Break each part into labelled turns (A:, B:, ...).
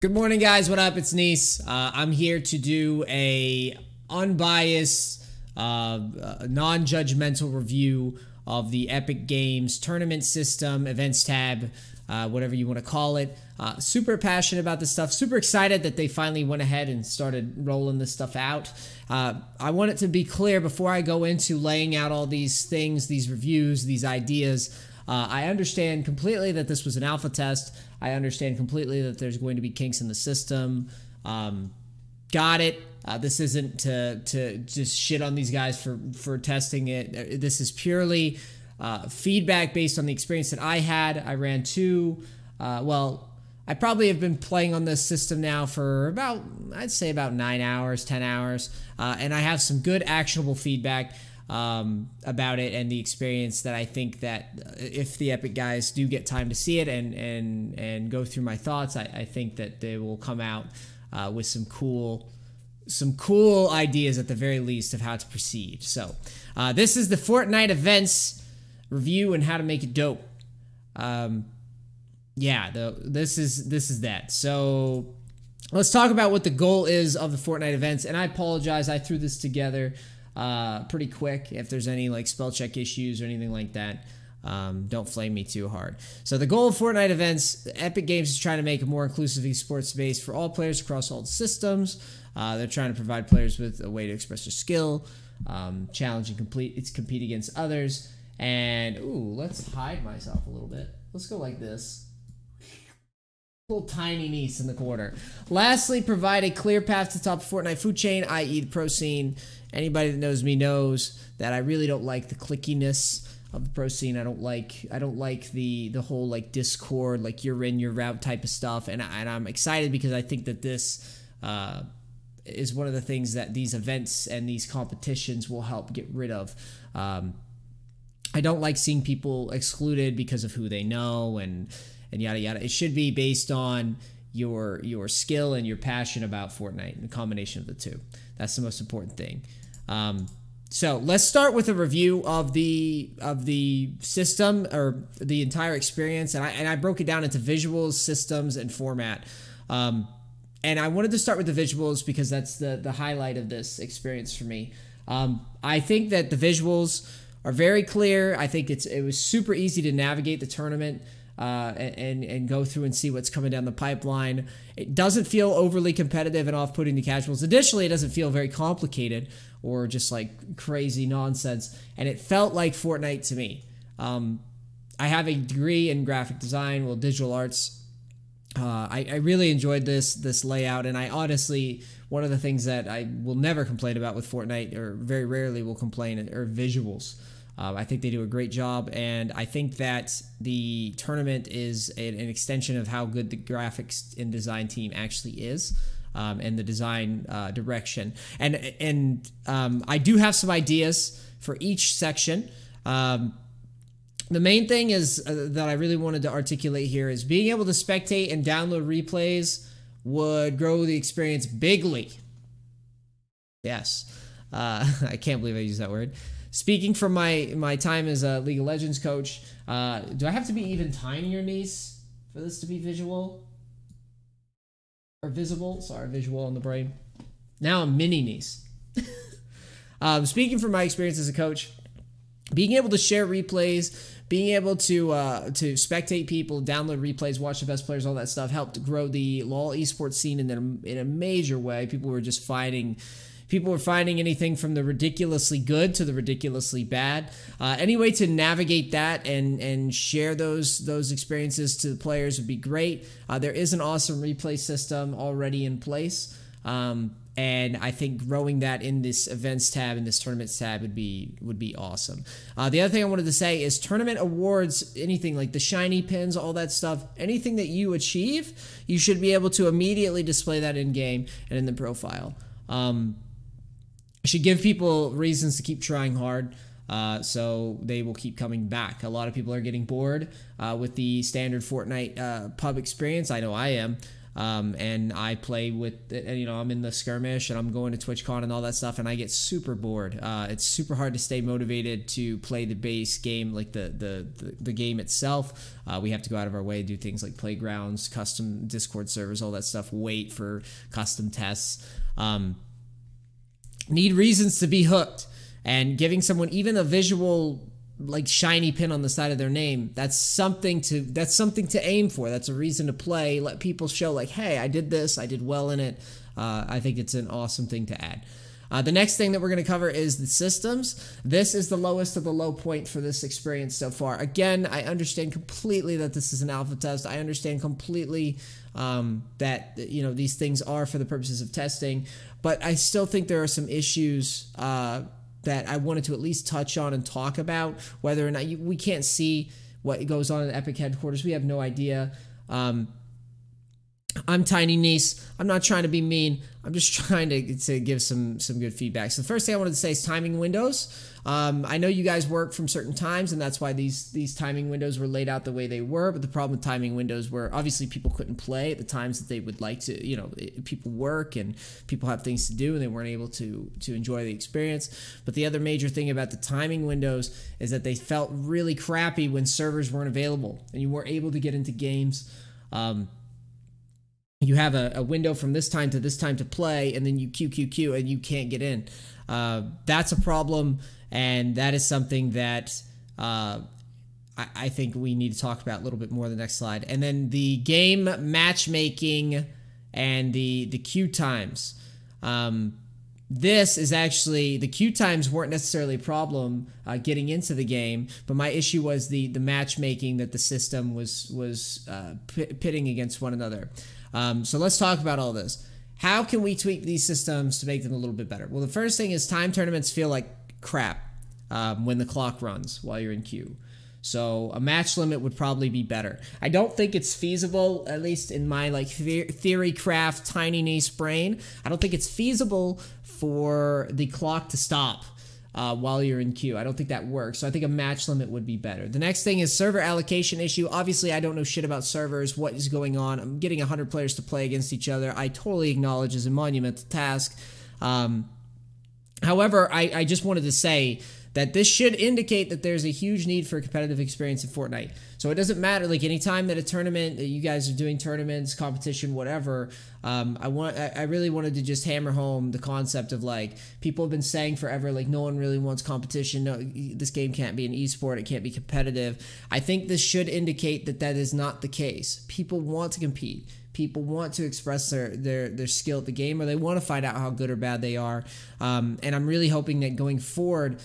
A: Good morning, guys. What up? It's NEACE. I'm here to do a unbiased, non-judgmental review of the Epic Games tournament system, events tab, whatever you want to call it. Super passionate about this stuff. Super excited that they finally went ahead and started rolling this stuff out. I want it to be clear before I go into laying out all these things, these reviews, these ideas. I understand completely that this was an alpha test. I understand completely that there's going to be kinks in the system. Got it. This isn't to just shit on these guys for testing it. This is purely feedback based on the experience that I had. I ran two. Well, I probably have been playing on this system now for about, I'd say about 9 hours, 10 hours. And I have some good actionable feedback about it and the experience that I think that if the Epic guys do get time to see it and go through my thoughts, I think that they will come out with some cool ideas at the very least of how to proceed. So this is the Fortnite events review and how to make it dope. This is that. So let's talk about what the goal is of the Fortnite events. And I apologize, I threw this together pretty quick. If there's any like spell check issues or anything like that, don't flame me too hard. So the goal of Fortnite events, Epic Games is trying to make a more inclusive esports space for all players across all systems. They're trying to provide players with a way to express their skill, challenge and compete against others. And ooh, let's hide myself a little bit. Let's go like this. Little tiny NEACE in the corner. Lastly, provide a clear path to the top of Fortnite food chain, i.e. the pro scene. Anybody that knows me knows that I really don't like the clickiness of the pro scene. I don't like the whole like Discord, like you're in, you're out type of stuff. And I'm excited because I think that this is one of the things that these events and these competitions will help get rid of. I don't like seeing people excluded because of who they know and yada yada. It should be based on your skill and your passion about Fortnite, and the combination of the two. That's the most important thing. So let's start with a review of the system, or the entire experience, and I broke it down into visuals, systems, and format. And I wanted to start with the visuals because that's the highlight of this experience for me. I think that the visuals are very clear. I think it was super easy to navigate the tournament and go through and see what's coming down the pipeline. It doesn't feel overly competitive and off-putting to casuals. Additionally, it doesn't feel very complicated or just like crazy nonsense. And it felt like Fortnite to me. I have a degree in graphic design, well, digital arts. I really enjoyed this layout, and I honestly, one of the things that I will never complain about with Fortnite, or very rarely will complain, are visuals. I think they do a great job, and I think that the tournament is an extension of how good the graphics and design team actually is, and the design direction. And I do have some ideas for each section. The main thing is that I really wanted to articulate here is being able to spectate and download replays would grow the experience bigly. Yes. I can't believe I used that word. Speaking from my time as a League of Legends coach, do I have to be even tinier, NEACE, for this to be visual? Or visible? Sorry, visual on the brain. Now I'm mini NEACE. Speaking from my experience as a coach, being able to share replays, being able to spectate people, download replays, watch the best players, all that stuff, helped grow the LoL esports scene in a major way. People were finding anything from the ridiculously good to the ridiculously bad. Any way to navigate that and share those experiences to the players would be great. There is an awesome replay system already in place. And I think growing that in this events tab, in this tournaments tab, would be awesome. The other thing I wanted to say is tournament awards, anything like the shiny pins, all that stuff, anything that you achieve, you should be able to immediately display that in game and in the profile. Should give people reasons to keep trying hard, so they will keep coming back. A lot of people are getting bored with the standard Fortnite pub experience. I know I am. and I play with, you know, I'm in the skirmish and I'm going to TwitchCon and all that stuff, and I get super bored. It's super hard to stay motivated to play the base game, like the game itself. We have to go out of our way to do things like playgrounds, custom Discord servers, all that stuff, wait for custom tests. Need reasons to be hooked, and giving someone even a visual like shiny pin on the side of their name, that's something to aim for. That's a reason to play. Let people show like, hey, I did this, I did well in it. I think it's an awesome thing to add. The next thing that we're going to cover is the systems. This is the lowest of the low point for this experience so far. Again, I understand completely that this is an alpha test. I understand completely that, you know, these things are for the purposes of testing, but I still think there are some issues that I wanted to at least touch on and talk about. Whether or not we can't see what goes on in Epic headquarters, we have no idea. I'm Tiny Niece. I'm not trying to be mean. I'm just trying to give some good feedback. So the first thing I wanted to say is timing windows. I know you guys work from certain times, and that's why these timing windows were laid out the way they were. But the problem with timing windows were obviously people couldn't play at the times that they would like to. You know, people work and people have things to do, and they weren't able to enjoy the experience. But the other major thing about the timing windows is that they felt really crappy when servers weren't available and you weren't able to get into games. You have a window from this time to play, and then you queue, and you can't get in. That's a problem, and that is something that I think we need to talk about a little bit more in the next slide. And then the game matchmaking and the queue times. This is actually, the queue times weren't necessarily a problem getting into the game, but my issue was the matchmaking that the system was pitting against one another. So let's talk about all this. How can we tweak these systems to make them a little bit better? Well, the first thing is time tournaments feel like crap when the clock runs while you're in queue. So a match limit would probably be better. I don't think it's feasible, at least in my like theory craft Tiny Niece brain. I don't think it's feasible for the clock to stop while you're in queue. I don't think that works. So I think a match limit would be better. The next thing is server allocation issue. Obviously, I don't know shit about servers, what is going on. I'm getting 100 players to play against each other. I totally acknowledge as a monumental task. However, I just wanted to say that this should indicate that there's a huge need for a competitive experience in Fortnite. So it doesn't matter, like anytime that a tournament, that you guys are doing tournaments, competition, whatever, I really wanted to just hammer home the concept of like, people have been saying forever, like no one really wants competition, no, this game can't be an esport, it can't be competitive. I think this should indicate that that is not the case. People want to compete. People want to express their skill at the game, or they want to find out how good or bad they are. And I'm really hoping that going forward,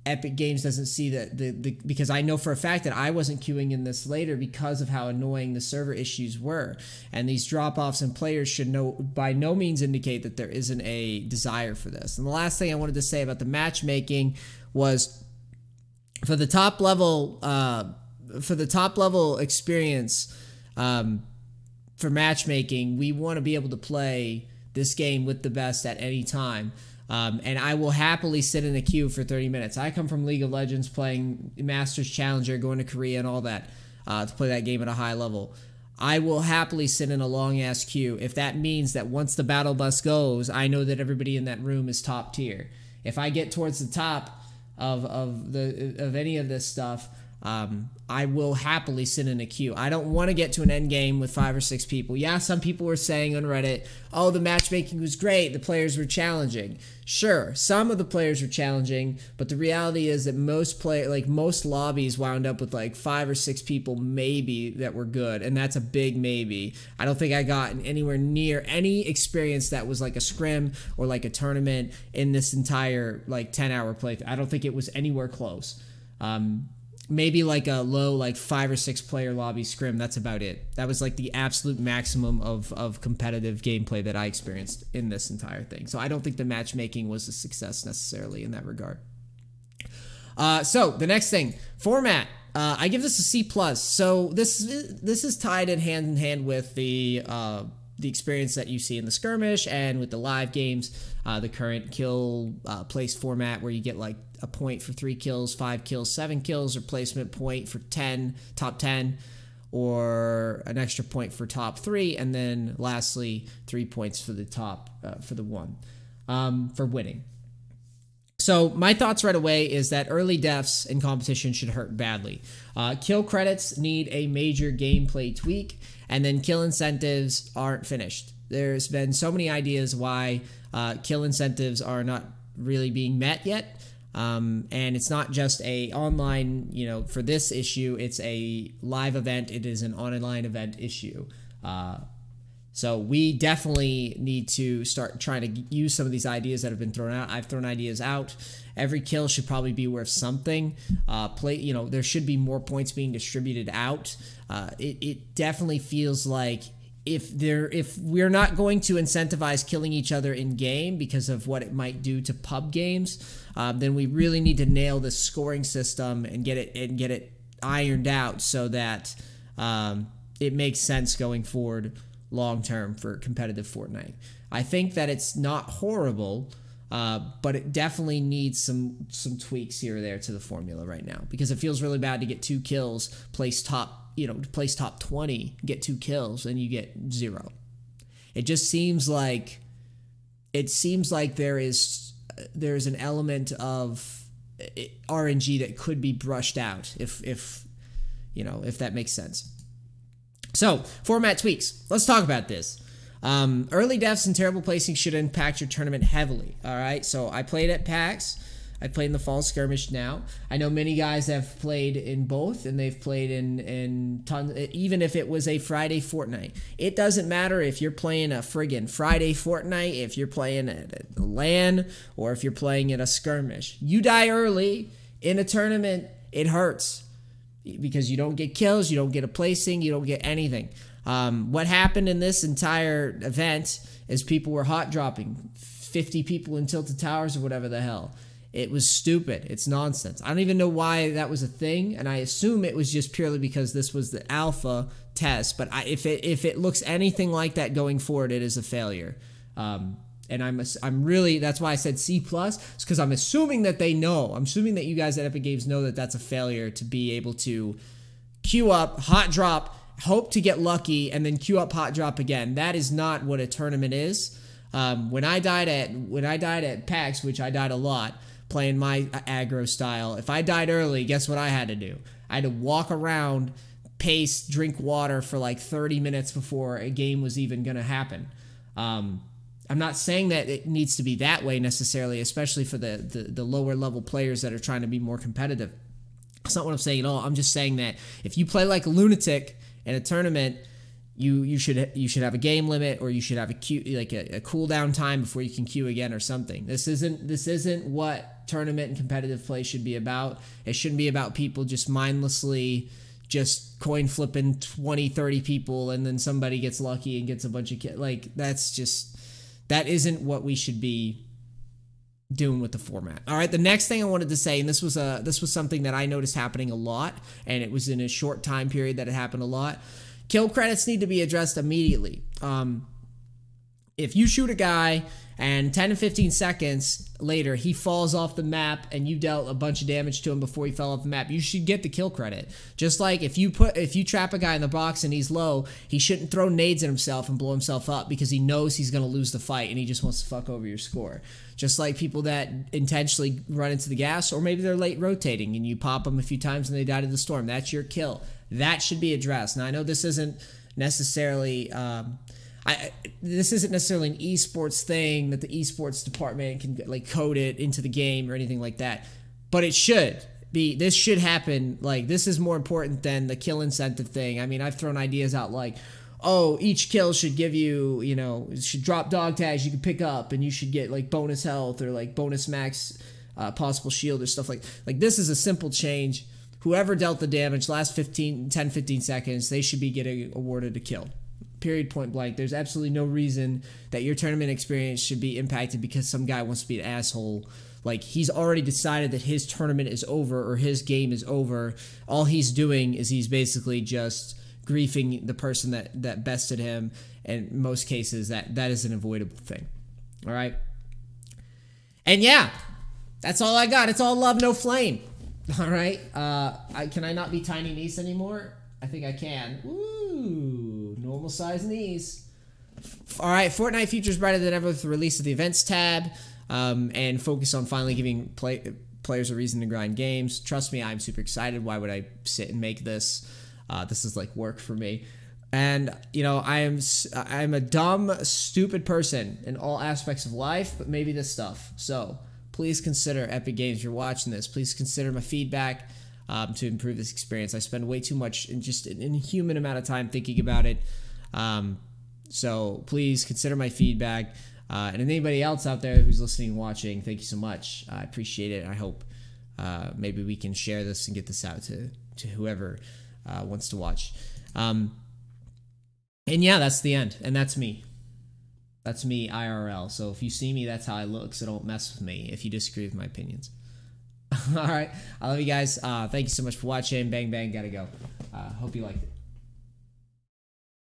A: Epic Games doesn't see that because I know for a fact that I wasn't queuing in this later because of how annoying the server issues were. And these drop-offs in players should by no means indicate that there isn't a desire for this. And the last thing I wanted to say about the matchmaking was for the top level experience for matchmaking, we want to be able to play this game with the best at any time. And I will happily sit in a queue for 30 minutes. I come from League of Legends, playing Masters Challenger, going to Korea and all that, to play that game at a high level. I will happily sit in a long-ass queue if that means that once the battle bus goes, I know that everybody in that room is top tier. If I get towards the top of any of this stuff, I will happily sit in a queue. I don't want to get to an end game with 5 or 6 people. Yeah, some people were saying on Reddit, oh, the matchmaking was great, the players were challenging. Sure, some of the players were challenging, but the reality is that most lobbies wound up with like 5 or 6 people maybe that were good, and that's a big maybe. I don't think I got anywhere near any experience that was like a scrim or like a tournament in this entire like 10-hour playthrough. I don't think it was anywhere close. Maybe like a low like 5 or 6 player lobby scrim. That's about it. That was like the absolute maximum of competitive gameplay that I experienced in this entire thing. So I don't think the matchmaking was a success necessarily in that regard. So the next thing, format. I give this a C+. So this is tied in hand with the experience that you see in the skirmish and with the live games, the current kill place format where you get like a point for 3 kills, 5 kills, 7 kills, replacement point for 10, top 10, or an extra point for top 3, and then lastly 3 points for the top for the 1 for winning. So my thoughts right away is that early deaths in competition should hurt badly. Kill credits need a major gameplay tweak, and then kill incentives aren't finished. There's been so many ideas why kill incentives are not really being met yet. And it's not just a online, for this issue, it's a live event. It is an online event issue. So we definitely need to start trying to use some of these ideas that have been thrown out. I've thrown ideas out. Every kill should probably be worth something. There should be more points being distributed out. It definitely feels like if we're not going to incentivize killing each other in game because of what it might do to pub games, then we really need to nail this scoring system and get it ironed out so that it makes sense going forward long term for competitive Fortnite. I think that it's not horrible, but it definitely needs some tweaks here or there to the formula right now, because it feels really bad to get 2 kills, place top 20, get 2 kills, and you get 0. It just seems like there's an element of RNG that could be brushed out if that makes sense. So, format tweaks. Let's talk about this. Early deaths and terrible placing should impact your tournament heavily. All right, so I played at PAX. I played in the fall skirmish now. I know many guys have played in both, and they've played in tons, even if it was a Friday Fortnite. It doesn't matter if you're playing a friggin' Friday Fortnite, if you're playing at a LAN, or if you're playing at a skirmish. You die early in a tournament, it hurts, because you don't get kills, you don't get a placing, you don't get anything. What happened in this entire event is people were hot dropping 50 people in Tilted Towers or whatever the hell. It was stupid. It's nonsense. I don't even know why that was a thing, and I assume it was just purely because this was the alpha test. But if it looks anything like that going forward, it is a failure. And I'm really, that's why I said C+. It's because I'm assuming that they know. I'm assuming that you guys at Epic Games know that that's a failure to be able to queue up, hot drop, hope to get lucky, and then queue up, hot drop again. That is not what a tournament is. When I died at PAX, which I died a lot, playing my aggro style, if I died early, guess what I had to do? I had to walk around, pace, drink water for like 30 minutes before a game was even going to happen. I'm not saying that it needs to be that way necessarily, especially for the lower level players that are trying to be more competitive. That's not what I'm saying at all. I'm just saying that if you play like a lunatic in a tournament, you should have a game limit, or you should have a cooldown time before you can queue again or something. This isn't what tournament and competitive play should be about. It shouldn't be about people just mindlessly just coin flipping 20, 30 people, and then somebody gets lucky and gets a bunch of kills. Like, that isn't what we should be doing with the format. All right, the next thing I wanted to say, and this was something that I noticed happening a lot, and it was in a short time period that it happened a lot. Kill credits need to be addressed immediately. If you shoot a guy and 10 to 15 seconds later he falls off the map and you dealt a bunch of damage to him before he fell off the map, you should get the kill credit. Just like if you trap a guy in the box and he's low, he shouldn't throw nades at himself and blow himself up because he knows he's going to lose the fight and he just wants to fuck over your score. Just like people that intentionally run into the gas, or maybe they're late rotating and you pop them a few times and they die to the storm. That's your kill. That should be addressed. Now, I know this isn't necessarily this isn't necessarily an esports thing that the esports department can like code it into the game or anything like that, but it should be. This should happen. Like, this is more important than the kill incentive thing. I mean, I've thrown ideas out like, oh, each kill should give you, it should drop dog tags you can pick up, and you should get like bonus health or like bonus max possible shield or stuff like this is a simple change. Whoever dealt the damage last 10, 15 seconds, they should be getting awarded a kill. Period, point blank. There's absolutely no reason that your tournament experience should be impacted because some guy wants to be an asshole. Like, he's already decided that his tournament is over or his game is over. All he's doing is he's basically just griefing the person that bested him. And in most cases, that is an avoidable thing. All right? And yeah, that's all I got. It's all love, no flame. All right? Can I not be Tiny Niece anymore? I think I can. Ooh, normal size knees. All right, Fortnite futures brighter than ever with the release of the events tab, and focus on finally giving players a reason to grind games. Trust me, I'm super excited. Why would I sit and make this? This is like work for me. And, you know, I'm a dumb, stupid person in all aspects of life, but maybe this stuff. So please consider, Epic Games, if you're watching this, please consider my feedback to improve this experience. I spend way too much, just an inhuman amount of time thinking about it. So please consider my feedback. And anybody else out there who's listening and watching, thank you so much. I appreciate it. I hope maybe we can share this and get this out to whoever wants to watch. And yeah, that's the end. And that's me. That's me IRL. So if you see me, that's how I look. So don't mess with me if you disagree with my opinions. All right. I love you guys. Thank you so much for watching. Bang, bang. Gotta go. Hope you liked it.